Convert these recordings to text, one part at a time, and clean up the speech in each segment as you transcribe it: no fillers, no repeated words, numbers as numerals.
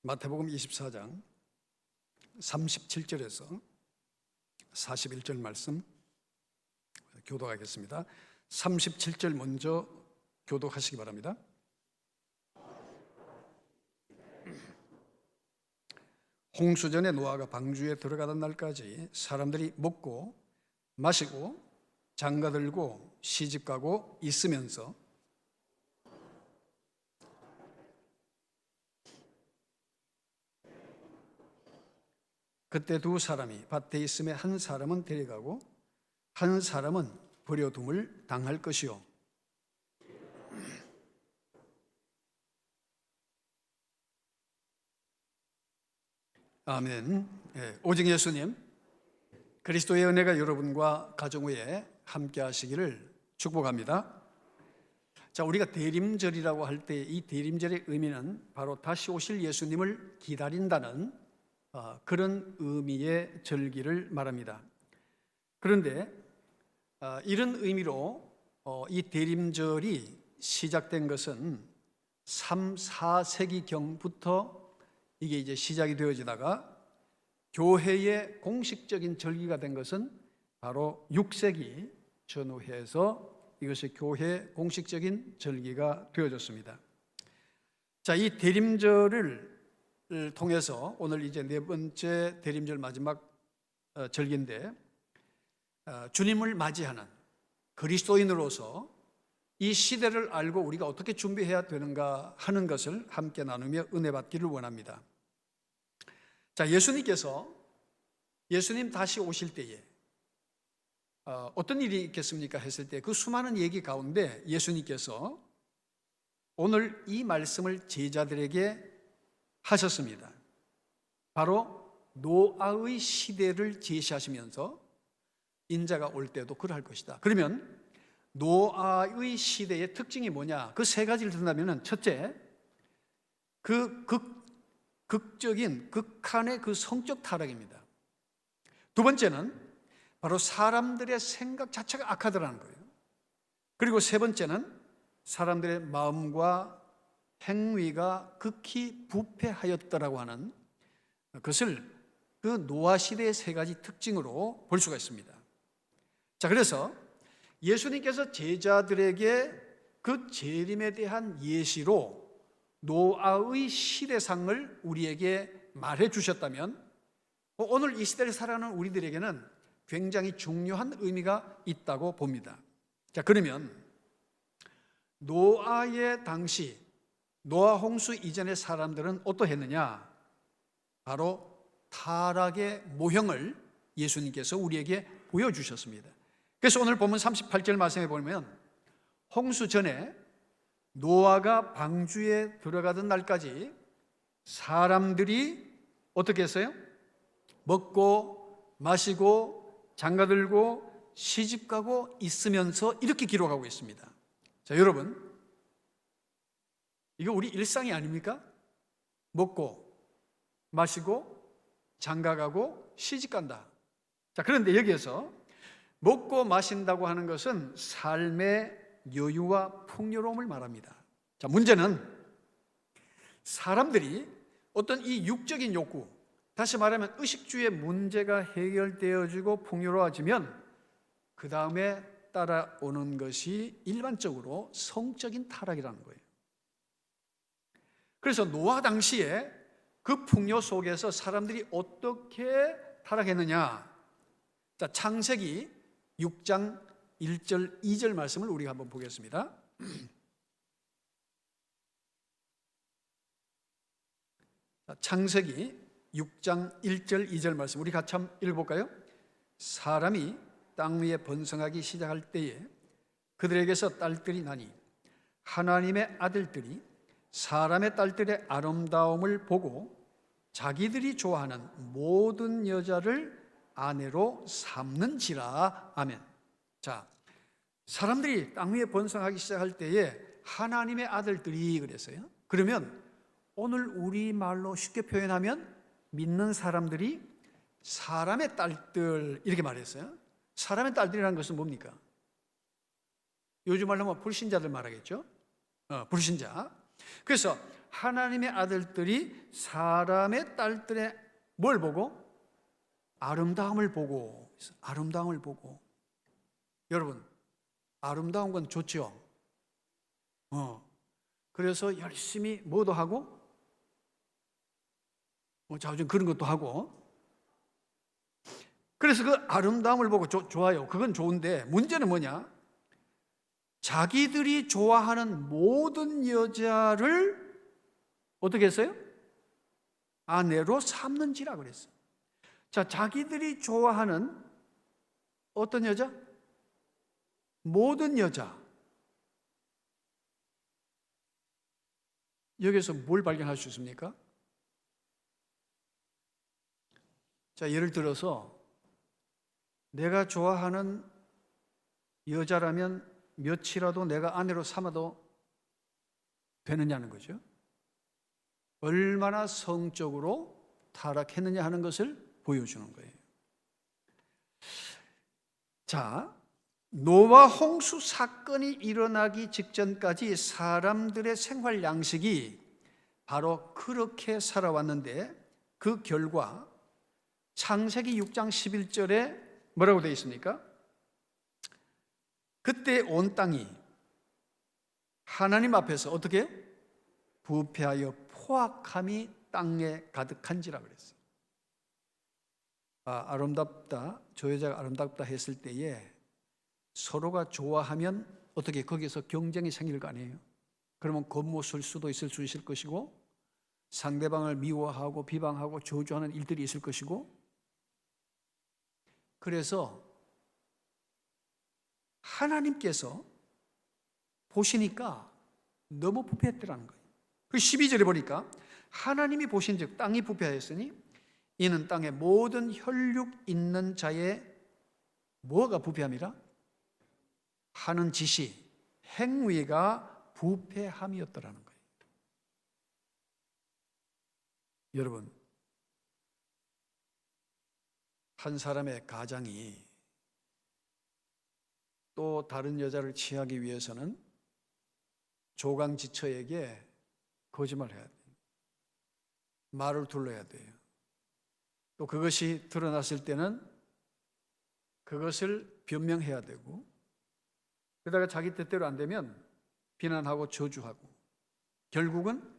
마태복음 24장 37절에서 41절 말씀 교독하겠습니다. 37절 먼저 교독하시기 바랍니다. 홍수전에 노아가 방주에 들어가던 날까지 사람들이 먹고 마시고 장가들고 시집가고 있으면서 그때 두 사람이 밭에 있음에 한 사람은 데려가고 한 사람은 버려둠을 당할 것이요. 아멘. 오직 예수님 그리스도의 은혜가 여러분과 가정 위에 함께 하시기를 축복합니다. 자, 우리가 대림절이라고 할 때 이 대림절의 의미는 바로 다시 오실 예수님을 기다린다는 그런 의미의 절기를 말합니다. 그런데 이런 의미로 이 대림절이 시작된 것은 3, 4세기경부터 이게 이제 시작이 되어지다가 교회의 공식적인 절기가 된 것은 바로 6세기 전후해서 이것이 교회 공식적인 절기가 되어졌습니다. 자, 이 대림절을 통해서 오늘 이제 네 번째 대림절 마지막 절기인데 주님을 맞이하는 그리스도인으로서 이 시대를 알고 우리가 어떻게 준비해야 되는가 하는 것을 함께 나누며 은혜 받기를 원합니다. 자, 예수님 다시 오실 때에 어떤 일이 있겠습니까 했을 때 그 수많은 얘기 가운데 예수님께서 오늘 이 말씀을 제자들에게 하셨습니다. 바로 노아의 시대를 제시하시면서 인자가 올 때도 그럴 것이다. 그러면 노아의 시대의 특징이 뭐냐? 그 세 가지를 든다면 첫째, 그 극한의 그 성적 타락입니다. 두 번째는 바로 사람들의 생각 자체가 악하더라는 거예요. 그리고 세 번째는 사람들의 마음과 행위가 극히 부패하였더라고 하는 그것을 그 노아 시대의 세 가지 특징으로 볼 수가 있습니다. 자, 그래서 예수님께서 제자들에게 그 재림에 대한 예시로 노아의 시대상을 우리에게 말해 주셨다면 오늘 이 시대를 살아가는 우리들에게는 굉장히 중요한 의미가 있다고 봅니다. 자, 그러면 노아의 당시 노아 홍수 이전의 사람들은 어떠했느냐? 바로 타락의 모형을 예수님께서 우리에게 보여주셨습니다. 그래서 오늘 본문 38절 말씀에 보면 홍수 전에 노아가 방주에 들어가던 날까지 사람들이 어떻게 했어요? 먹고 마시고 장가들고 시집가고 있으면서 이렇게 기록하고 있습니다. 자, 여러분, 이거 우리 일상이 아닙니까? 먹고 마시고 장가가고 시집간다. 자, 그런데 여기에서 먹고 마신다고 하는 것은 삶의 여유와 풍요로움을 말합니다. 자, 문제는 사람들이 어떤 이 육적인 욕구, 다시 말하면 의식주의 문제가 해결되어지고 풍요로워지면 그 다음에 따라오는 것이 일반적으로 성적인 타락이라는 거예요. 그래서 노아 당시에 그 풍요 속에서 사람들이 어떻게 타락했느냐? 자, 창세기 6장 1절 2절 말씀을 우리가 한번 보겠습니다. 자, 창세기 6장 1절 2절 말씀 우리 같이 한번 읽어볼까요? 사람이 땅 위에 번성하기 시작할 때에 그들에게서 딸들이 나니 하나님의 아들들이 사람의 딸들의 아름다움을 보고 자기들이 좋아하는 모든 여자를 아내로 삼는지라. 아멘. 자, 사람들이 땅 위에 번성하기 시작할 때에 하나님의 아들들이 그랬어요. 그러면 오늘 우리말로 쉽게 표현하면 믿는 사람들이 사람의 딸들 이렇게 말했어요. 사람의 딸들이라는 것은 뭡니까? 요즘 말로 하면 불신자들 말하겠죠. 불신자. 그래서 하나님의 아들들이 사람의 딸들의 뭘 보고? 아름다움을 보고. 아름다움을 보고. 여러분, 아름다운 건 좋죠. 그래서 열심히 뭐도 하고, 자주 그런 것도 하고. 그래서 그 아름다움을 보고 좋아요. 그건 좋은데 문제는 뭐냐? 자기들이 좋아하는 모든 여자를 어떻게 했어요? 아내로 삼는지라 그랬어요. 자, 자기들이 좋아하는 어떤 여자? 모든 여자. 여기서 뭘 발견할 수 있습니까? 자, 예를 들어서 내가 좋아하는 여자라면 며칠이라도 내가 아내로 삼아도 되느냐는 거죠. 얼마나 성적으로 타락했느냐 하는 것을 보여주는 거예요. 자, 노아 홍수 사건이 일어나기 직전까지 사람들의 생활 양식이 바로 그렇게 살아왔는데 그 결과 창세기 6장 11절에 뭐라고 되어 있습니까? 그때 온 땅이 하나님 앞에서 어떻게 해요? 부패하여 포악함이 땅에 가득한지라 그랬어요. 아름답다, 저 여자가 아름답다 했을 때에 서로가 좋아하면 어떻게 거기서 경쟁이 생길 거 아니에요? 그러면 겉모술 수도 있을 수 있을 것이고 상대방을 미워하고 비방하고 저주하는 일들이 있을 것이고 그래서 하나님께서 보시니까 너무 부패했더라는 거예요. 그 12절에 보니까 하나님이 보신즉 땅이 부패하였으니 이는 땅의 모든 혈육 있는 자의 뭐가 부패함이라? 하는 짓이 행위가 부패함이었더라는 거예요. 여러분, 한 사람의 가장이 또 다른 여자를 취하기 위해서는 조강지처에게 거짓말해야 돼요. 말을 둘러야 돼요. 또 그것이 드러났을 때는 그것을 변명해야 되고 그러다가 자기 뜻대로 안 되면 비난하고 저주하고 결국은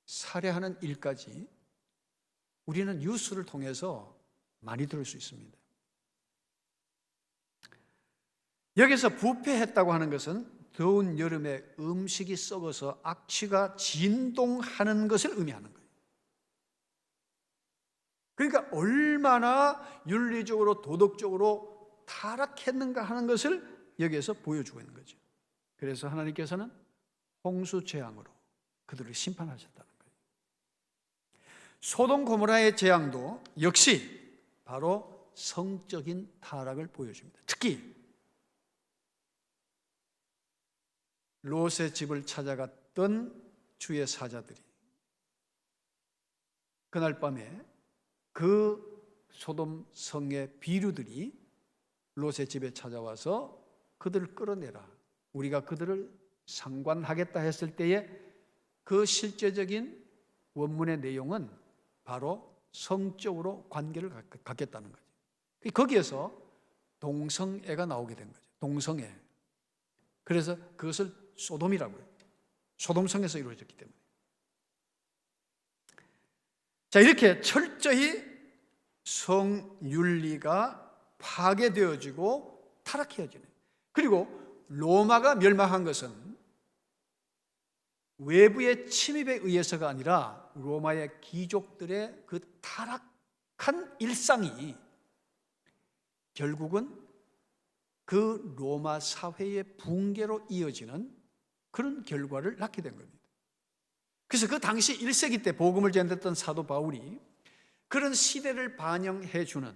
살해하는 일까지 우리는 뉴스를 통해서 많이 들을 수 있습니다. 여기서 부패했다고 하는 것은 더운 여름에 음식이 썩어서 악취가 진동하는 것을 의미하는 거예요. 그러니까 얼마나 윤리적으로 도덕적으로 타락했는가 하는 것을 여기에서 보여주고 있는 거죠. 그래서 하나님께서는 홍수 재앙으로 그들을 심판하셨다는 거예요. 소돔 고모라의 재앙도 역시 바로 성적인 타락을 보여줍니다. 특히 롯의 집을 찾아갔던 주의 사자들이 그날 밤에 그 소돔 성의 비류들이 롯의 집에 찾아와서 그들을 끌어내라, 우리가 그들을 상관하겠다 했을 때에 그 실제적인 원문의 내용은 바로 성적으로 관계를 갖겠다는 거죠. 거기에서 동성애가 나오게 된 거죠. 동성애. 그래서 그것을 소돔이라고 해요. 소돔성에서 이루어졌기 때문에. 자, 이렇게 철저히 성윤리가 파괴되어지고 타락해지네. 그리고 로마가 멸망한 것은 외부의 침입에 의해서가 아니라 로마의 귀족들의 그 타락한 일상이 결국은 그 로마 사회의 붕괴로 이어지는 그런 결과를 낳게 된 겁니다. 그래서 그 당시 1세기 때 복음을 전했던 사도 바울이 그런 시대를 반영해 주는,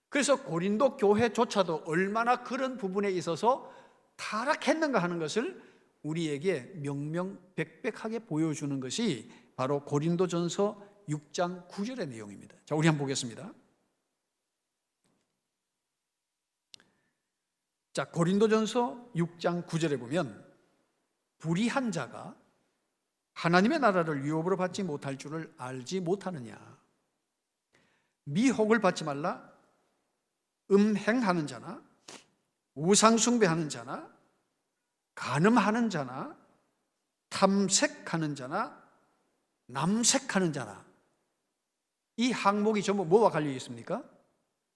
그래서 고린도 교회조차도 얼마나 그런 부분에 있어서 타락했는가 하는 것을 우리에게 명명백백하게 보여주는 것이 바로 고린도전서 6장 9절의 내용입니다. 자, 우리 한번 보겠습니다. 자, 고린도전서 6장 9절에 보면 불의한 자가 하나님의 나라를 유업으로 받지 못할 줄을 알지 못하느냐. 미혹을 받지 말라. 음행하는 자나 우상숭배하는 자나 간음하는 자나 탐색하는 자나 남색하는 자나, 이 항목이 전부 뭐와 관련이 있습니까?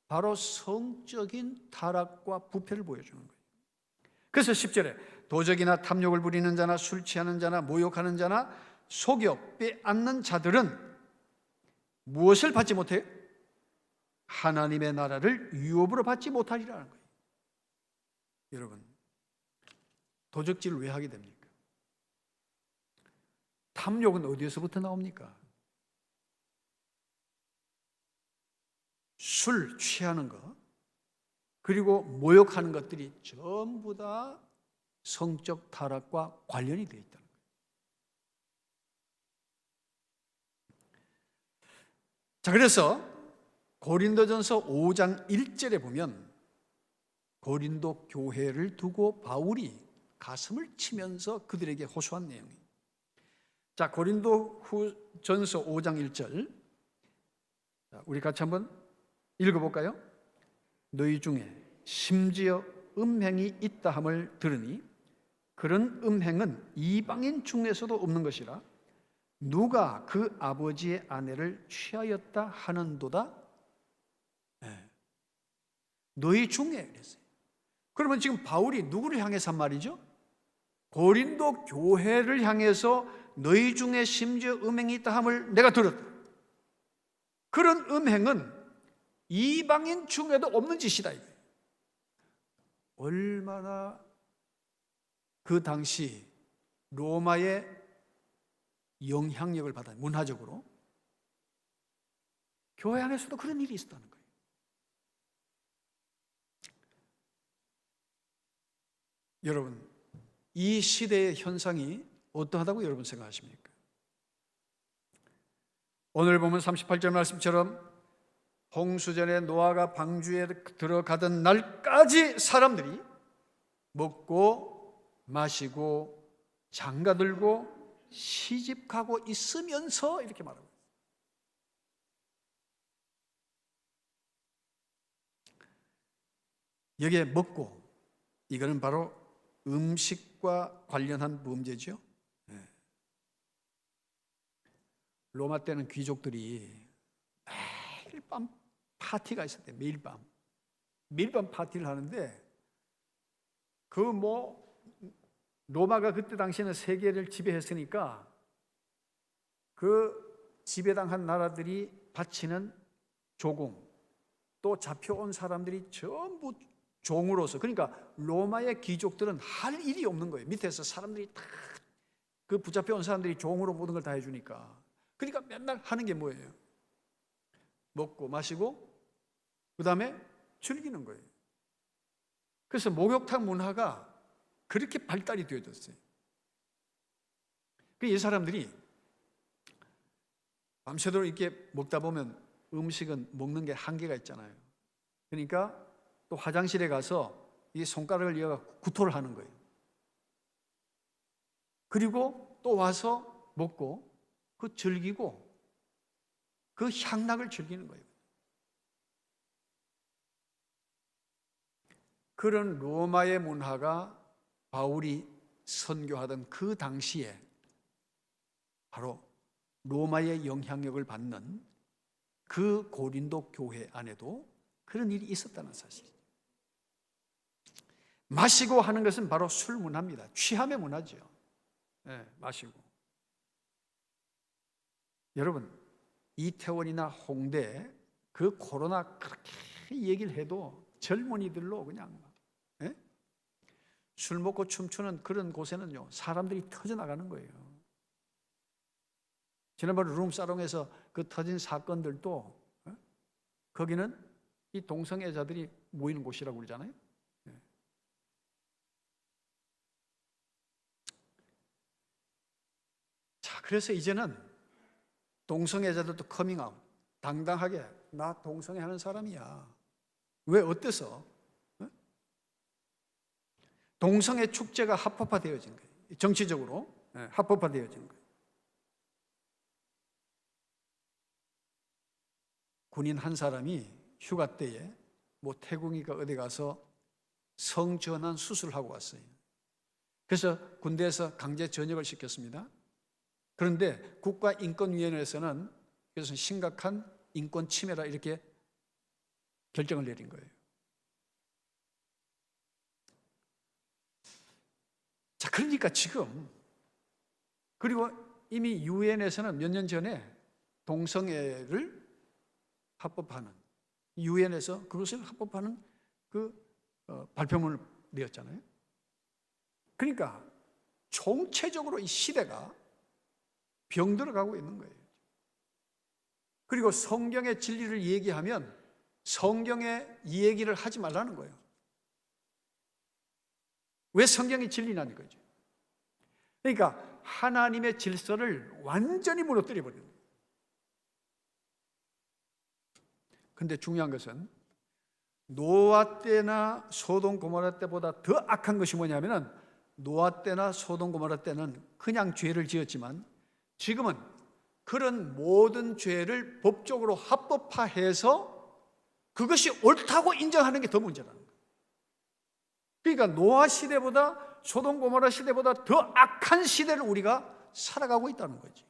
바로 성적인 타락과 부패를 보여주는 거예요. 그래서 10절에 도적이나 탐욕을 부리는 자나 술 취하는 자나 모욕하는 자나 속여 빼앗는 자들은 무엇을 받지 못해요? 하나님의 나라를 유업으로 받지 못하리라는 거예요. 여러분, 도적질을 왜 하게 됩니까? 탐욕은 어디에서부터 나옵니까? 술 취하는 것, 그리고 모욕하는 것들이 전부 다 성적 타락과 관련이 되어 있다는 거예요. 자, 그래서 고린도전서 5장 1절에 보면 고린도 교회를 두고 바울이 가슴을 치면서 그들에게 호소한 내용이에요. 자, 고린도전서 5장 1절, 우리 같이 한번 읽어볼까요? 너희 중에 심지어 음행이 있다 함을 들으니 그런 음행은 이방인 중에서도 없는 것이라 누가 그 아버지의 아내를 취하였다 하는도다. 너희 중에 그랬어요. 그러면 지금 바울이 누구를 향해서 한 말이죠? 고린도 교회를 향해서 너희 중에 심지어 음행이 있다 함을 내가 들었다. 그런 음행은 이방인 중에도 없는 짓이다. 얼마나 그 당시 로마의 영향력을 받아, 문화적으로 교회 안에서도 그런 일이 있었다는 거예요. 여러분, 이 시대의 현상이 어떠하다고 여러분 생각하십니까? 오늘 보면 38절 말씀처럼 홍수전에 노아가 방주에 들어가던 날까지 사람들이 먹고 마시고 장가들고 시집가고 있으면서 이렇게 말하고 있어요. 여기에 먹고, 이거는 바로 음식과 관련한 문제죠. 로마 때는 귀족들이 매일 밤 파티가 있었대요. 매일 밤 파티를 하는데, 로마가 그때 당시에는 세계를 지배했으니까 그 지배당한 나라들이 바치는 조공, 또 잡혀온 사람들이 전부 종으로서, 그러니까 로마의 귀족들은 할 일이 없는 거예요. 밑에서 사람들이 다 그 붙잡혀온 사람들이 종으로 모든 걸 다 해주니까. 그러니까 맨날 하는 게 뭐예요? 먹고 마시고 그 다음에 즐기는 거예요. 그래서 목욕탕 문화가 그렇게 발달이 되어졌어요. 이 사람들이 밤새도록 이렇게 먹다 보면 음식은 먹는 게 한계가 있잖아요. 그러니까 또 화장실에 가서 이 손가락을 이어가 구토를 하는 거예요. 그리고 또 와서 먹고 그 즐기고 그 향락을 즐기는 거예요. 그런 로마의 문화가 바울이 선교하던 그 당시에 바로 로마의 영향력을 받는 그 고린도 교회 안에도 그런 일이 있었다는 사실이죠. 마시고 하는 것은 바로 술 문화입니다. 취함의 문화죠. 네, 마시고. 여러분, 이태원이나 홍대 그 코로나 그렇게 얘기를 해도 젊은이들로 그냥 술 먹고 춤추는 그런 곳에는요, 사람들이 터져나가는 거예요. 지난번에 룸사롱에서 그 터진 사건들도 거기는 이 동성애자들이 모이는 곳이라고 그러잖아요. 자, 그래서 이제는 동성애자들도 커밍아웃, 당당하게 나 동성애 하는 사람이야. 왜? 어때서? 동성애 축제가 합법화되어진 거예요. 정치적으로 합법화되어진 거예요. 군인 한 사람이 휴가 때에 뭐 태국인가 어디 가서 성전환 수술을 하고 왔어요. 그래서 군대에서 강제 전역을 시켰습니다. 그런데 국가인권위원회에서는 이것은 심각한 인권 침해라 이렇게 결정을 내린 거예요. 자, 그러니까 지금, 그리고 이미 유엔에서는 몇 년 전에 동성애를 합법화하는, 유엔에서 그것을 합법화하는 발표문을 내었잖아요. 그러니까 총체적으로 이 시대가 병들어가고 있는 거예요. 그리고 성경의 진리를 얘기하면 성경의 이 얘기를 하지 말라는 거예요. 왜 성경이 진리냐는 거죠. 그러니까 하나님의 질서를 완전히 무너뜨려 버리는 거예요. 그런데 중요한 것은 노아 때나 소돔 고모라 때보다 더 악한 것이 뭐냐면은, 노아 때나 소돔 고모라 때는 그냥 죄를 지었지만 지금은 그런 모든 죄를 법적으로 합법화해서 그것이 옳다고 인정하는 게 더 문제라는 거예요. 그러니까 노아 시대보다 소돔 고모라 시대보다 더 악한 시대를 우리가 살아가고 있다는 거지.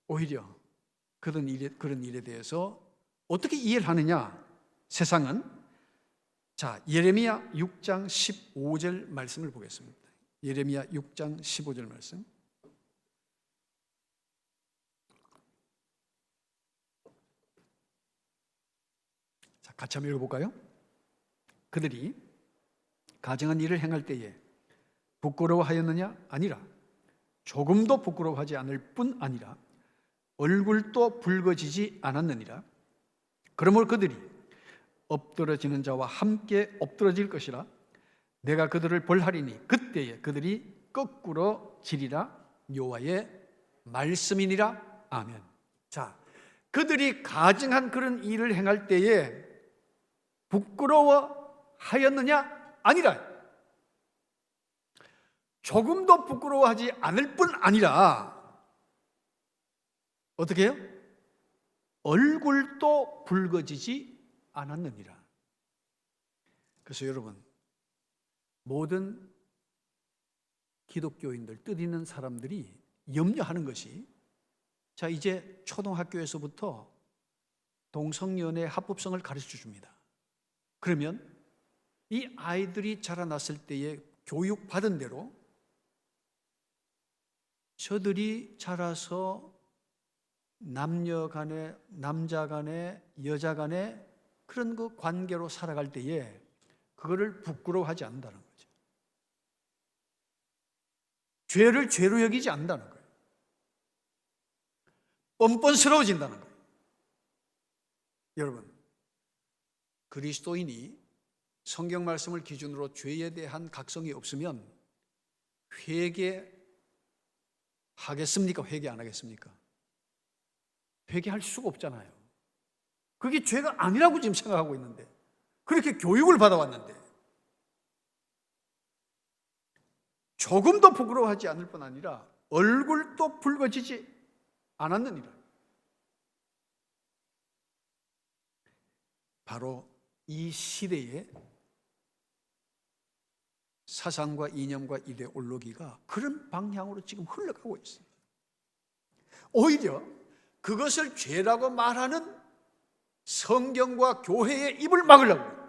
오히려 그런 일에 대해서 어떻게 이해를 하느냐? 세상은, 자, 예레미야 6장 15절 말씀을 보겠습니다. 예레미야 6장 15절 말씀. 자, 같이 한번 읽어볼까요? 그들이 가증한 일을 행할 때에 부끄러워하였느냐? 아니라 조금도 부끄러워하지 않을 뿐 아니라 얼굴도 붉어지지 않았느니라. 그러므로 그들이 엎드러지는 자와 함께 엎드러질 것이라. 내가 그들을 벌하리니 그때에 그들이 거꾸로 지리라. 여호와의 말씀이니라. 아멘. 자, 그들이 가증한 그런 일을 행할 때에 부끄러워하였느냐? 아니라 조금도 부끄러워하지 않을 뿐 아니라 어떻게 해요? 얼굴도 붉어지지 않았느니라. 그래서 여러분, 모든 기독교인들, 뜻 있는 사람들이 염려하는 것이, 자, 이제 초등학교에서부터 동성연애 합법성을 가르쳐 줍니다. 그러면 이 아이들이 자라났을 때에 교육받은 대로 저들이 자라서 남녀 간에, 남자 간에, 여자 간에 그런 그 관계로 살아갈 때에 그거를 부끄러워하지 않는다는 거죠. 죄를 죄로 여기지 않는다는 거예요. 뻔뻔스러워진다는 거예요. 여러분, 그리스도인이 성경 말씀을 기준으로 죄에 대한 각성이 없으면 회개하겠습니까? 회개 안 하겠습니까? 회개할 수가 없잖아요. 그게 죄가 아니라고 지금 생각하고 있는데, 그렇게 교육을 받아왔는데, 조금도 부끄러워하지 않을 뿐 아니라 얼굴도 붉어지지 않았느니라. 바로 이 시대의 사상과 이념과 이데올로기가 그런 방향으로 지금 흘러가고 있습니다. 오히려 그것을 죄라고 말하는 성경과 교회의 입을 막으려고.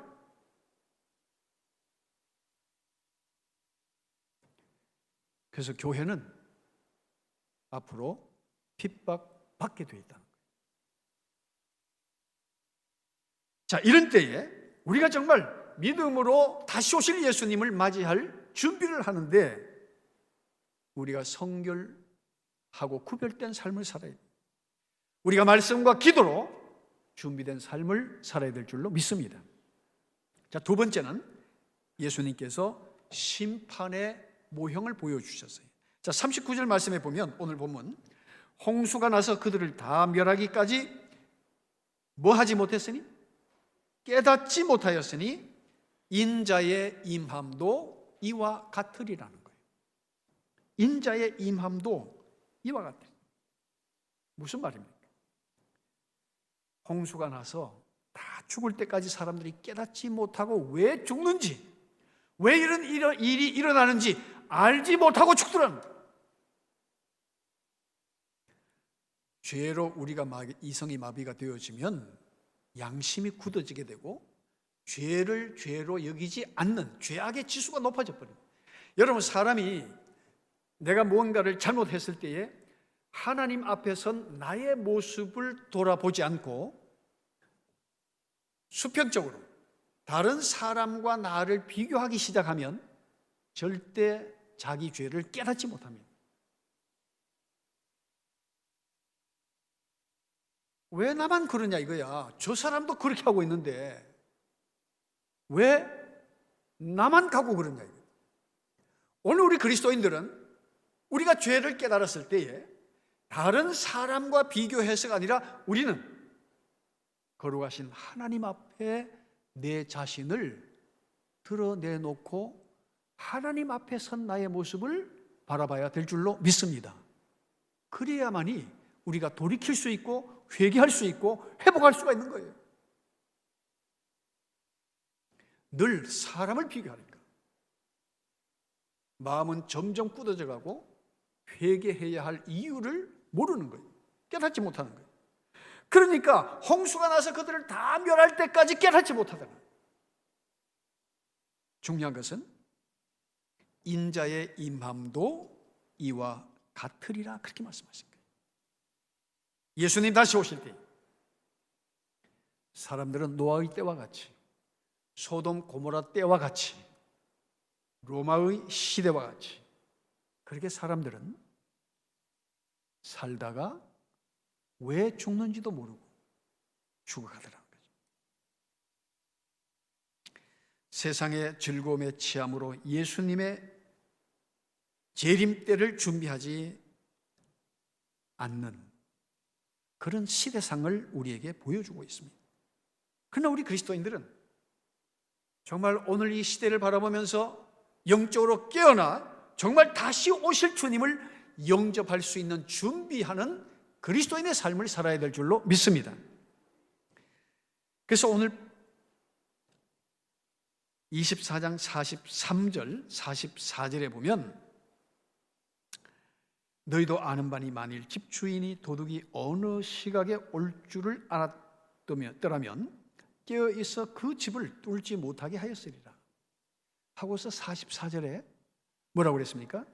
그래서 교회는 앞으로 핍박받게 되어 있다는 거예요. 자, 이런 때에 우리가 정말 믿음으로 다시 오실 예수님을 맞이할 준비를 하는데 우리가 성결하고 구별된 삶을 살아야 돼요. 우리가 말씀과 기도로 준비된 삶을 살아야 될 줄로 믿습니다. 자, 두 번째는 예수님께서 심판의 모형을 보여주셨어요. 자, 39절 말씀에 보면 오늘 본문, 홍수가 나서 그들을 다 멸하기까지 뭐 하지 못했으니? 깨닫지 못하였으니 인자의 임함도 이와 같으리라는 거예요. 인자의 임함도 이와 같아. 무슨 말입니까? 홍수가 나서 다 죽을 때까지 사람들이 깨닫지 못하고 왜 죽는지, 왜 이런 일이 일어나는지 알지 못하고 죽더라는 거예요. 죄로 우리가 이성이 마비가 되어지면 양심이 굳어지게 되고 죄를 죄로 여기지 않는 죄악의 지수가 높아져 버립니다. 여러분, 사람이 내가 무언가를 잘못했을 때에 하나님 앞에선 나의 모습을 돌아보지 않고 수평적으로 다른 사람과 나를 비교하기 시작하면 절대 자기 죄를 깨닫지 못합니다. 왜 나만 그러냐 이거야. 저 사람도 그렇게 하고 있는데 왜 나만 가고 그러냐 이거야. 오늘 우리 그리스도인들은 우리가 죄를 깨달았을 때에 다른 사람과 비교해서가 아니라 우리는 거룩하신 하나님 앞에 내 자신을 드러내놓고 하나님 앞에 선 나의 모습을 바라봐야 될 줄로 믿습니다. 그래야만이 우리가 돌이킬 수 있고 회개할 수 있고 회복할 수가 있는 거예요. 늘 사람을 비교하니까 마음은 점점 굳어져 가고 회개해야 할 이유를 모르는 거예요. 깨닫지 못하는 거예요. 그러니까 홍수가 나서 그들을 다 멸할 때까지 깨닫지 못하다는 거예요. 중요한 것은 인자의 임함도 이와 같으리라 그렇게 말씀하신 거예요. 예수님 다시 오실 때 사람들은 노아의 때와 같이 소돔 고모라 때와 같이 로마의 시대와 같이 그렇게 사람들은 살다가 왜 죽는지도 모르고 죽어가더라는 거죠. 세상의 즐거움에 취함으로 예수님의 재림 때를 준비하지 않는 그런 시대상을 우리에게 보여주고 있습니다. 그러나 우리 그리스도인들은 정말 오늘 이 시대를 바라보면서 영적으로 깨어나 정말 다시 오실 주님을 영접할 수 있는 준비하는 그리스도인의 삶을 살아야 될 줄로 믿습니다. 그래서 오늘 24장 43절, 44절에 보면 너희도 아는 바니 만일 집주인이 도둑이 어느 시각에 올 줄을 알았더라면 깨어있어 그 집을 뚫지 못하게 하였으리라 하고서 44절에 뭐라고 그랬습니까?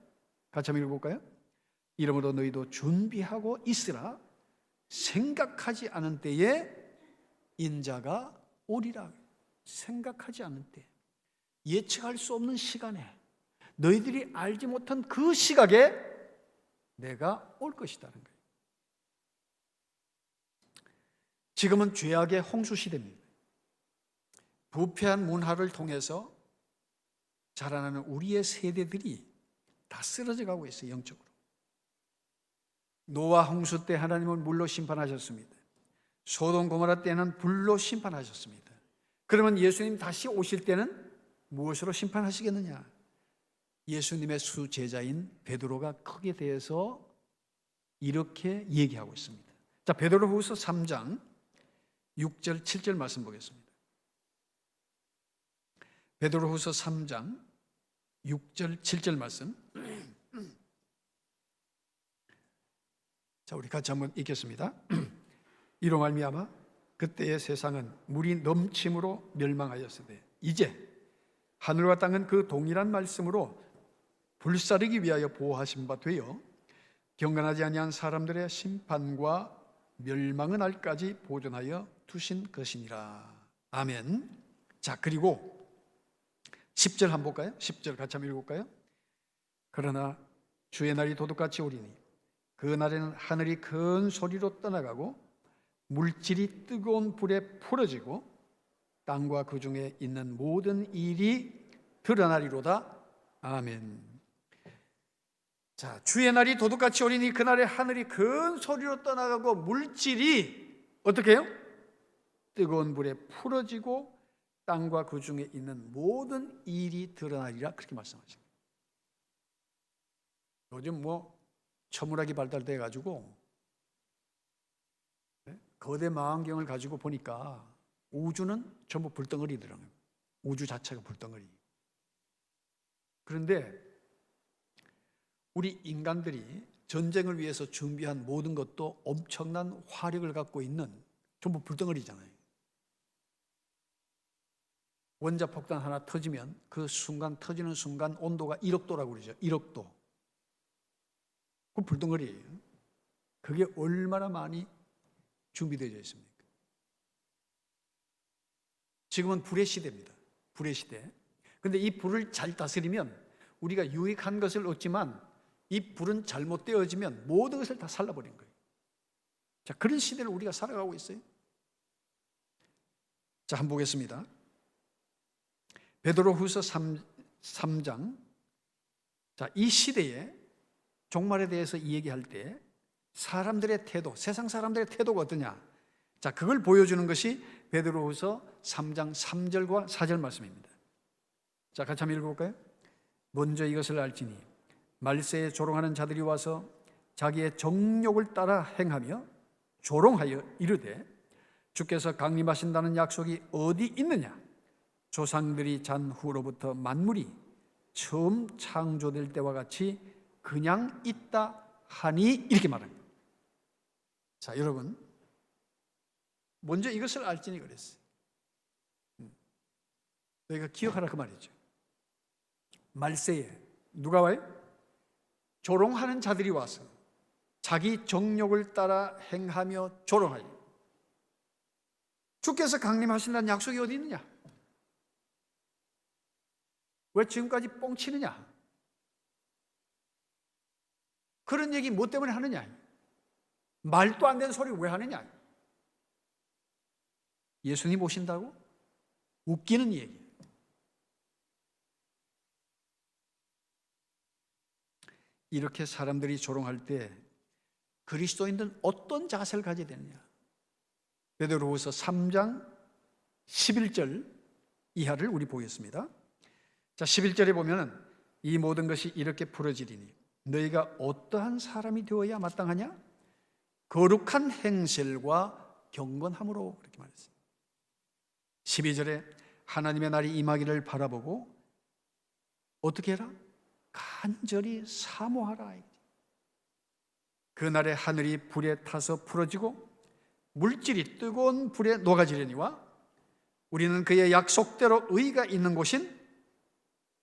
같이 한번 읽어볼까요? 이러므로 너희도 준비하고 있으라 생각하지 않은 때에 인자가 오리라. 생각하지 않은 때, 예측할 수 없는 시간에, 너희들이 알지 못한 그 시각에 내가 올 것이라는 거예요. 지금은 죄악의 홍수 시대입니다. 부패한 문화를 통해서 자라나는 우리의 세대들이 다 쓰러져 가고 있어요. 영적으로. 노아 홍수 때 하나님은 물로 심판하셨습니다. 소돔 고모라 때는 불로 심판하셨습니다. 그러면 예수님 다시 오실 때는 무엇으로 심판하시겠느냐? 예수님의 수제자인 베드로가 크게 대해서 이렇게 얘기하고 있습니다. 자, 베드로후서 3장 6절 7절 말씀 보겠습니다. 베드로후서 3장 6절 7절 말씀. 자, 우리 같이 한번 읽겠습니다. 이로 말미암아 그때의 세상은 물이 넘침으로 멸망하였으되 이제 하늘과 땅은 그 동일한 말씀으로 불사르기 위하여 보호하신 바 되어 경건하지 아니한 사람들의 심판과 멸망의 날까지 보존하여 두신 것이니라. 아멘. 자, 그리고 10절 한번 볼까요? 10절 같이 한번 읽어볼까요? 그러나 주의 날이 도둑같이 오리니 그 날에는 하늘이 큰 소리로 떠나가고 물질이 뜨거운 불에 풀어지고 땅과 그 중에 있는 모든 일이 드러나리로다. 아멘. 자, 주의 날이 도둑같이 오리니 그날에 하늘이 큰 소리로 떠나가고 물질이 어떻게 해요? 뜨거운 불에 풀어지고 땅과 그 중에 있는 모든 일이 드러나리라 그렇게 말씀하십니다. 요즘 천문학이 발달돼 가지고 거대 망원경을 가지고 보니까 우주는 전부 불덩어리더라고요. 우주 자체가 불덩어리. 그런데 우리 인간들이 전쟁을 위해서 준비한 모든 것도 엄청난 화력을 갖고 있는 전부 불덩어리잖아요. 원자폭탄 하나 터지면 그 순간, 터지는 순간 온도가 1억 도라고 그러죠. 1억 도. 그 불덩어리예요. 그게 얼마나 많이 준비되어 있습니까? 지금은 불의 시대입니다. 불의 시대. 근데 이 불을 잘 다스리면 우리가 유익한 것을 얻지만 이 불은 잘못되어지면 모든 것을 다 살라버린 거예요. 자, 그런 시대를 우리가 살아가고 있어요. 자, 한번 보겠습니다. 베드로후서 3장. 자, 이 시대에 종말에 대해서 이 얘기할 때 사람들의 태도, 세상 사람들의 태도가 어떠냐? 자, 그걸 보여주는 것이 베드로후서 3장 3절과 4절 말씀입니다. 자, 같이 한번 읽어볼까요? 먼저 이것을 알지니 말세에 조롱하는 자들이 와서 자기의 정욕을 따라 행하며 조롱하여 이르되 주께서 강림하신다는 약속이 어디 있느냐? 조상들이 잔 후로부터 만물이 처음 창조될 때와 같이 그냥 있다 하니 이렇게 말합니다. 자, 여러분, 먼저 이것을 알지니 그랬어요. 너희가 기억하라 그 말이죠. 말세에 누가 와요? 조롱하는 자들이 와서 자기 정욕을 따라 행하며 조롱하여 주께서 강림하신다는 약속이 어디 있느냐? 왜 지금까지 뻥치느냐? 그런 얘기 뭐 때문에 하느냐? 말도 안 되는 소리 왜 하느냐? 예수님 오신다고? 웃기는 얘기. 이렇게 사람들이 조롱할 때 그리스도인들은 어떤 자세를 가져야 되느냐? 베드로후서 3장 11절 이하를 우리 보겠습니다. 자, 11절에 보면은 이 모든 것이 이렇게 풀어지리니 너희가 어떠한 사람이 되어야 마땅하냐? 거룩한 행실과 경건함으로 그렇게 말했어요. 12절에 하나님의 날이 임하기를 바라보고 어떻게 해라? 간절히 사모하라. 그날에 하늘이 불에 타서 풀어지고 물질이 뜨거운 불에 녹아지려니와 우리는 그의 약속대로 의가 있는 곳인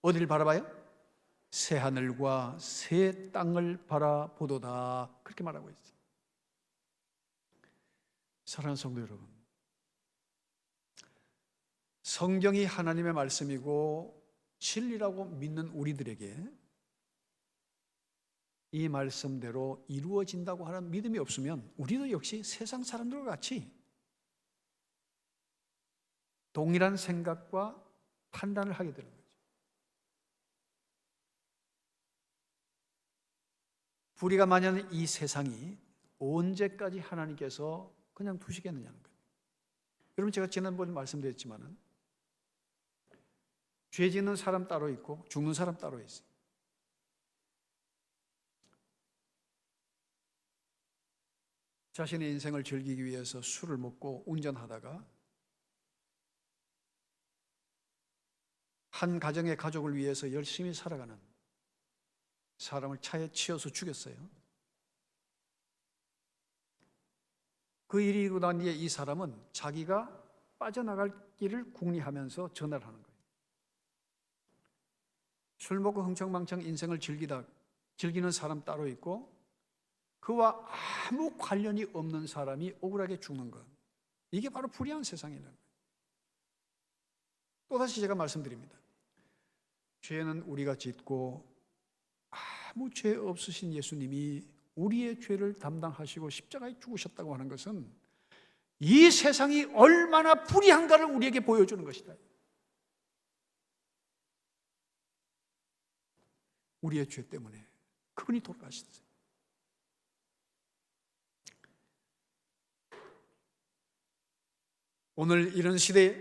어디를 바라봐요? 새 하늘과 새 땅을 바라보도다. 그렇게 말하고 있어요. 사랑하는 성도 여러분, 성경이 하나님의 말씀이고 진리라고 믿는 우리들에게 이 말씀대로 이루어진다고 하는 믿음이 없으면 우리도 역시 세상 사람들과 같이 동일한 생각과 판단을 하게 되는 거죠. 우리가 만약 이 세상이 언제까지 하나님께서 그냥 두시겠느냐는 거예요. 여러분, 제가 지난번에 말씀드렸지만은 죄 짓는 사람 따로 있고 죽는 사람 따로 있어요. 자신의 인생을 즐기기 위해서 술을 먹고 운전하다가 한 가정의 가족을 위해서 열심히 살아가는 사람을 차에 치여서 죽였어요. 그 일이 일어난 뒤에 이 사람은 자기가 빠져나갈 길을 궁리하면서 전화를 하는 거예요. 술 먹고 흥청망청 인생을 즐기는 사람 따로 있고 그와 아무 관련이 없는 사람이 억울하게 죽는 것, 이게 바로 불의한 세상이라는 거예요. 또다시 제가 말씀드립니다. 죄는 우리가 짓고 아무 죄 없으신 예수님이 우리의 죄를 담당하시고 십자가에 죽으셨다고 하는 것은 이 세상이 얼마나 불의한가를 우리에게 보여주는 것이다. 우리의 죄 때문에 그분이 돌아가셨어요. 오늘 이런 시대에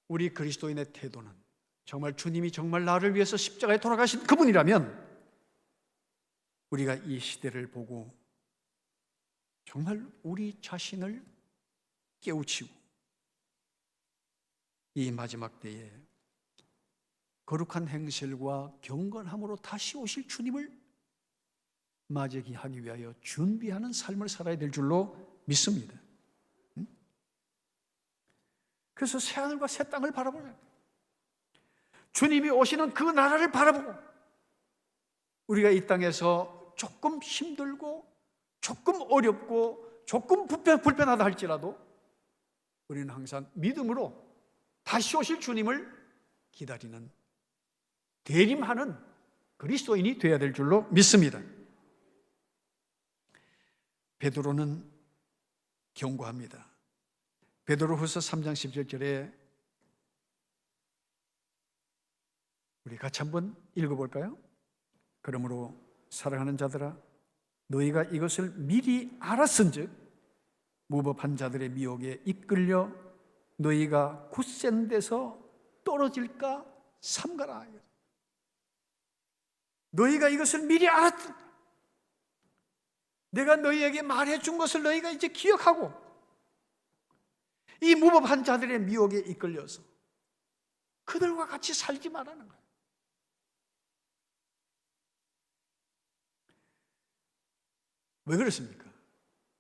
우리 그리스도인의 태도는 정말 주님이 정말 나를 위해서 십자가에 돌아가신 그분이라면 우리가 이 시대를 보고 정말 우리 자신을 깨우치고 이 마지막 때에 거룩한 행실과 경건함으로 다시 오실 주님을 맞이하기 위하여 준비하는 삶을 살아야 될 줄로 믿습니다. 그래서 새하늘과 새 땅을 바라보는, 주님이 오시는 그 나라를 바라보고, 우리가 이 땅에서 조금 힘들고 조금 어렵고 조금 불편하다 할지라도 우리는 항상 믿음으로 다시 오실 주님을 기다리는, 대림하는 그리스도인이 되어야 될 줄로 믿습니다. 베드로는 경고합니다. 베드로후서 3장 17절에 우리 같이 한번 읽어볼까요? 그러므로 사랑하는 자들아, 너희가 이것을 미리 알았은즉 무법한 자들의 미혹에 이끌려 너희가 굳센 데서 떨어질까 삼가라. 너희가 이것을 미리 알았다. 내가 너희에게 말해준 것을 너희가 이제 기억하고 이 무법한 자들의 미혹에 이끌려서 그들과 같이 살지 말라는 거예요. 왜 그렇습니까?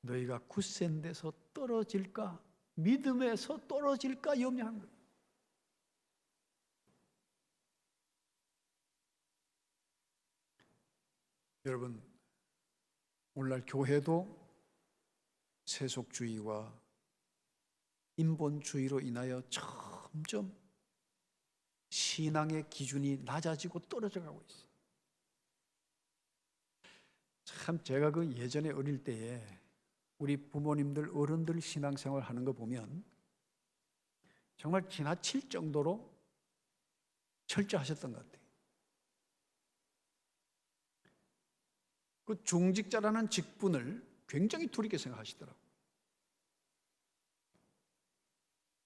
너희가 굳센 데서 떨어질까, 믿음에서 떨어질까 염려한 거예요. 여러분, 오늘날 교회도 세속주의와 인본주의로 인하여 점점 신앙의 기준이 낮아지고 떨어져 가고 있어요. 참 제가 그 예전에 어릴 때에 우리 부모님들, 어른들 신앙생활 하는 거 보면 정말 지나칠 정도로 철저하셨던 것 같아요. 그 중직자라는 직분을 굉장히 두렵게 생각하시더라고요.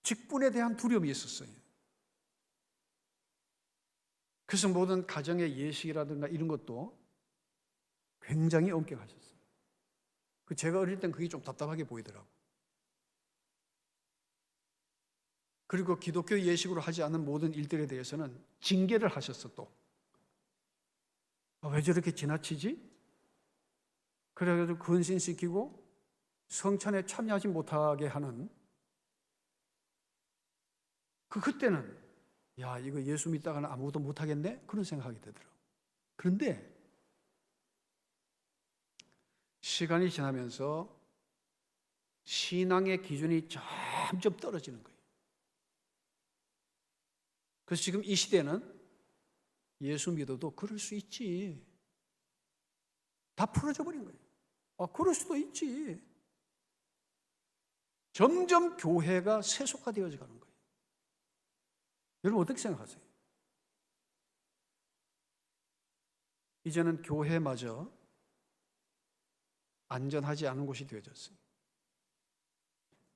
직분에 대한 두려움이 있었어요. 그래서 모든 가정의 예식이라든가 이런 것도 굉장히 엄격하셨어요. 제가 어릴 땐 그게 좀 답답하게 보이더라고요. 그리고 기독교 예식으로 하지 않은 모든 일들에 대해서는 징계를 하셨어. 또 왜 저렇게 지나치지? 그래가지고 근신시키고 성찬에 참여하지 못하게 하는, 그때는 야, 이거 예수 믿다가는 아무것도 못하겠네? 그런 생각이 들더라고요. 그런데 시간이 지나면서 신앙의 기준이 점점 떨어지는 거예요. 그래서 지금 이 시대는 예수 믿어도 그럴 수 있지, 다 풀어져 버린 거예요. 그럴 수도 있지. 점점 교회가 세속화되어져 가는 거예요. 여러분 어떻게 생각하세요? 이제는 교회마저 안전하지 않은 곳이 되어졌어요.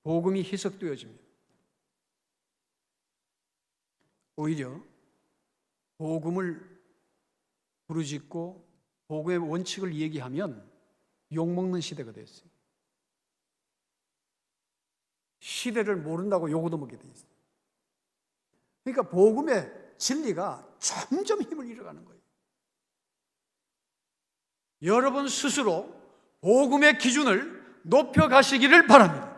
복음이 희석되어집니다. 오히려 복음을 부르짖고 복음의 원칙을 얘기하면 욕먹는 시대가 됐어요. 시대를 모른다고 욕 얻어먹게 돼 있어요. 그러니까 복음의 진리가 점점 힘을 잃어가는 거예요. 여러분 스스로 복음의 기준을 높여가시기를 바랍니다.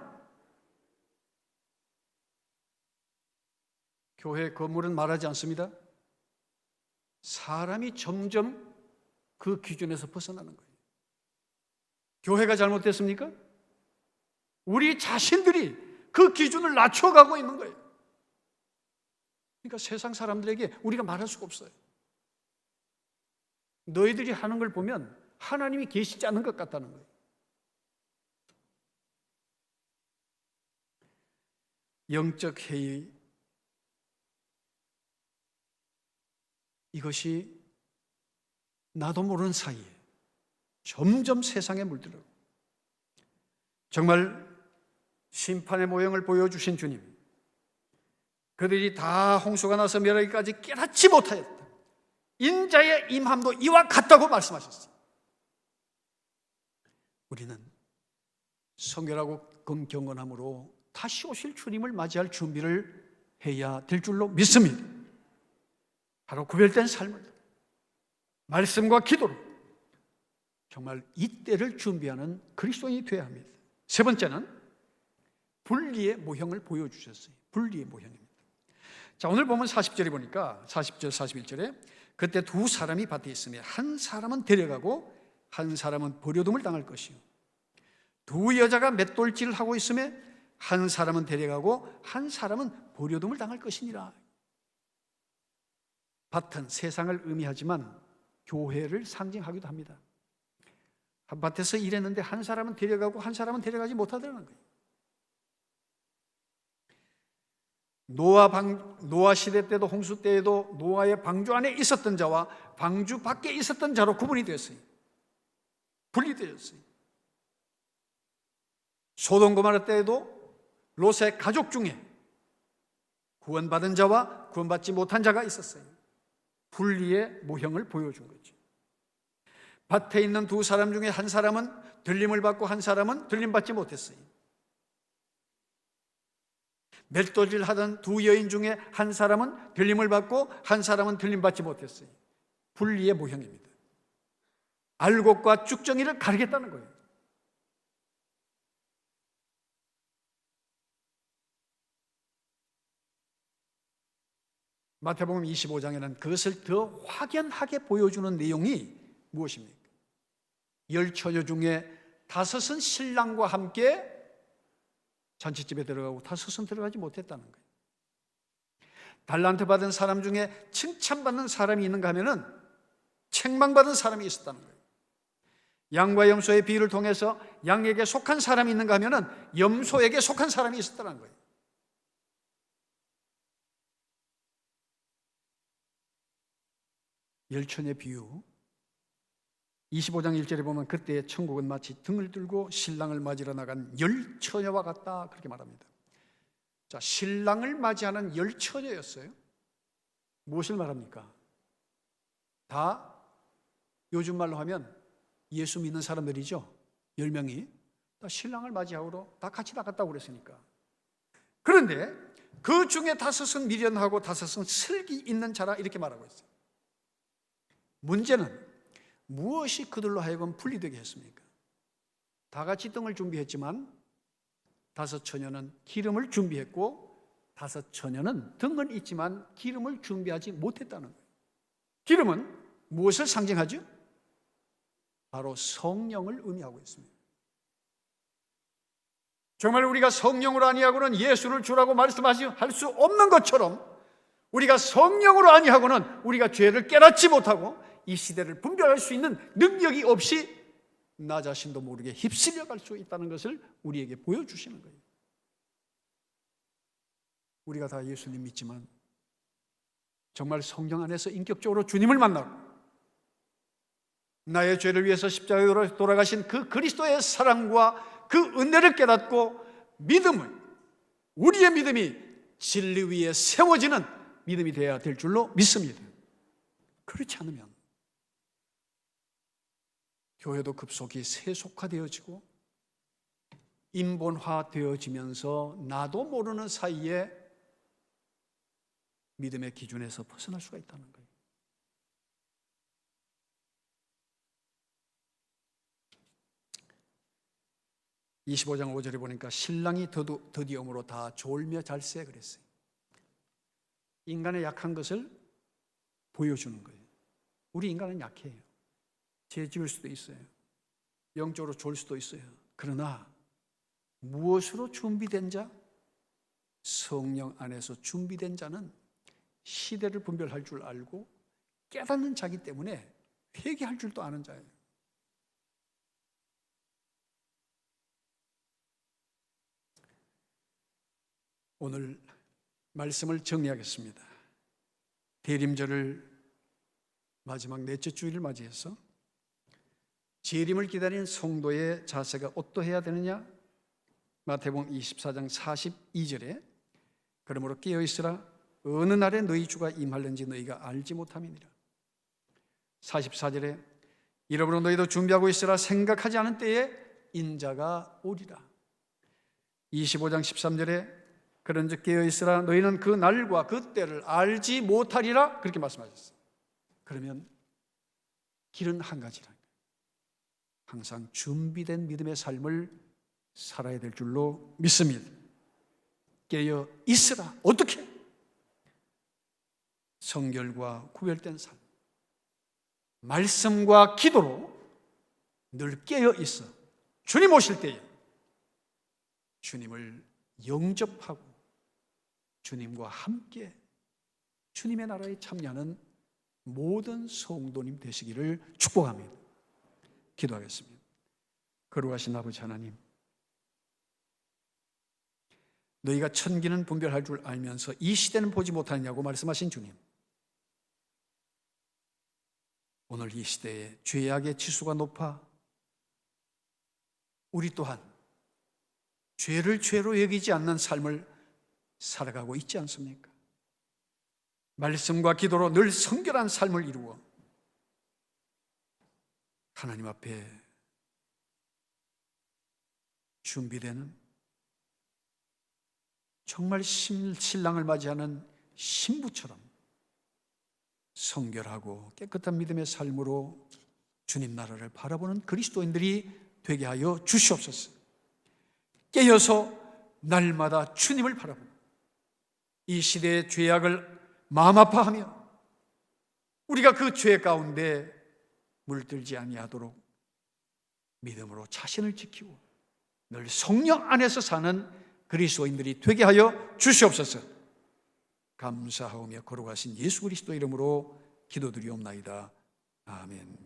교회 건물은 말하지 않습니다. 사람이 점점 그 기준에서 벗어나는 거예요. 교회가 잘못됐습니까? 우리 자신들이 그 기준을 낮춰가고 있는 거예요. 그러니까 세상 사람들에게 우리가 말할 수가 없어요. 너희들이 하는 걸 보면 하나님이 계시지 않는 것 같다는 거예요. 영적 회의, 이것이 나도 모르는 사이에 점점 세상에 물들어. 정말 심판의 모형을 보여주신 주님, 그들이 다 홍수가 나서 멸하기까지 깨닫지 못하였다. 인자의 임함도 이와 같다고 말씀하셨어요. 우리는 성결하고 경건함으로 다시 오실 주님을 맞이할 준비를 해야 될 줄로 믿습니다. 바로 구별된 삶을 말씀과 기도로 정말 이때를 준비하는 그리스도인이 되어야 합니다. 세 번째는 분리의 모형을 보여주셨어요. 분리의 모형입니다. 자, 오늘 보면 40절에 보니까 40절 41절에 그때 두 사람이 밭에 있으며 한 사람은 데려가고 한 사람은 버려둠을 당할 것이요 두 여자가 맷돌질을 하고 있으며 한 사람은 데려가고 한 사람은 버려둠을 당할 것이니라. 밭은 세상을 의미하지만 교회를 상징하기도 합니다. 한 밭에서 일했는데 한 사람은 데려가고 한 사람은 데려가지 못하더라는 거예요. 노아 시대 때도 홍수 때에도 노아의 방주 안에 있었던 자와 방주 밖에 있었던 자로 구분이 되었어요. 분리되었어요. 소돔 고모라 때에도 롯의 가족 중에 구원받은 자와 구원받지 못한 자가 있었어요. 분리의 모형을 보여준 거죠. 밭에 있는 두 사람 중에 한 사람은 들림을 받고 한 사람은 들림받지 못했어요. 맷돌질 하던 두 여인 중에 한 사람은 들림을 받고 한 사람은 들림받지 못했어요. 분리의 모형입니다. 알곡과 쭉정이를 가리겠다는 거예요. 마태복음 25장에는 그것을 더 확연하게 보여주는 내용이 무엇입니까? 10처녀 중에 5은 신랑과 함께 잔치집에 들어가고 5은 들어가지 못했다는 거예요. 달란트 받은 사람 중에 칭찬받는 사람이 있는가 하면은 책망받은 사람이 있었다는 거예요. 양과 염소의 비유를 통해서 양에게 속한 사람이 있는가 하면은 염소에게 속한 사람이 있었다는 거예요. 열처녀의 비유 25장 1절에 보면 그때 천국은 마치 등을 들고 신랑을 맞이러 나간 열처녀와 같다 그렇게 말합니다. 자, 신랑을 맞이하는 열처녀였어요. 무엇을 말합니까? 다 요즘 말로 하면 예수 믿는 사람들이죠. 10명이 다 신랑을 맞이하러 다 같이 나갔다고 그랬으니까. 그런데 그 중에 5은 미련하고 5은 슬기 있는 자라 이렇게 말하고 있어요. 문제는 무엇이 그들로 하여금 분리되게 했습니까? 다 같이 등을 준비했지만 5처녀는 기름을 준비했고 5처녀는 등은 있지만 기름을 준비하지 못했다는 거예요. 기름은 무엇을 상징하죠? 바로 성령을 의미하고 있습니다. 정말 우리가 성령으로 아니하고는 예수를 주라고 말씀할 수 없는 것처럼 우리가 성령으로 아니하고는 우리가 죄를 깨닫지 못하고 이 시대를 분별할 수 있는 능력이 없이 나 자신도 모르게 휩쓸려 갈 수 있다는 것을 우리에게 보여주시는 거예요. 우리가 다 예수님 믿지만 정말 성령 안에서 인격적으로 주님을 만나고 나의 죄를 위해서 십자가에 돌아가신 그 그리스도의 사랑과 그 은혜를 깨닫고 우리의 믿음이 진리 위에 세워지는 믿음이 되어야 될 줄로 믿습니다. 그렇지 않으면 교회도 급속히 세속화되어지고 인본화되어지면서 나도 모르는 사이에 믿음의 기준에서 벗어날 수가 있다는 거예요. (25장 5절에) 보니까 신랑이 더디움으로 다 졸며 잘세 그랬어요. 인간의 약한 것을 보여주는 거예요. 우리 인간은 약해요. 죄 지을 수도 있어요. 영적으로 졸 수도 있어요. 그러나 무엇으로 준비된 자? 성령 안에서 준비된 자는 시대를 분별할 줄 알고 깨닫는 자기 때문에 회개할 줄도 아는 자예요. 오늘 말씀을 정리하겠습니다. 대림절을 마지막 넷째 주일을 맞이해서 재림을 기다리는 성도의 자세가 어떠해야 되느냐? 마태복음 24장 42절에 그러므로 깨어있으라 어느 날에 너희 주가 임할는지 너희가 알지 못함이니라. 44절에 이러므로 너희도 준비하고 있으라 생각하지 않은 때에 인자가 오리라. 25장 13절에 그런즉 깨어있으라 너희는 그 날과 그 때를 알지 못하리라 그렇게 말씀하셨어요. 그러면 길은 한 가지라. 항상 준비된 믿음의 삶을 살아야 될 줄로 믿습니다. 깨어 있으라. 어떻게? 성결과 구별된 삶, 말씀과 기도로 늘 깨어 있어 주님 오실 때에 주님을 영접하고 주님과 함께 주님의 나라에 참여하는 모든 성도님 되시기를 축복합니다. 기도하겠습니다. 거룩하신 아버지 하나님, 너희가 천기는 분별할 줄 알면서 이 시대는 보지 못하느냐고 말씀하신 주님, 오늘 이 시대에 죄악의 지수가 높아 우리 또한 죄를 죄로 여기지 않는 삶을 살아가고 있지 않습니까? 말씀과 기도로 늘 성결한 삶을 이루어 하나님 앞에 준비되는 정말 신랑을 맞이하는 신부처럼 성결하고 깨끗한 믿음의 삶으로 주님 나라를 바라보는 그리스도인들이 되게 하여 주시옵소서. 깨어서 날마다 주님을 바라보고 이 시대의 죄악을 마음 아파하며 우리가 그 죄 가운데 물들지 아니하도록 믿음으로 자신을 지키고 늘 성령 안에서 사는 그리스도인들이 되게 하여 주시옵소서. 감사하오며 거룩하신 예수 그리스도 이름으로 기도드리옵나이다. 아멘.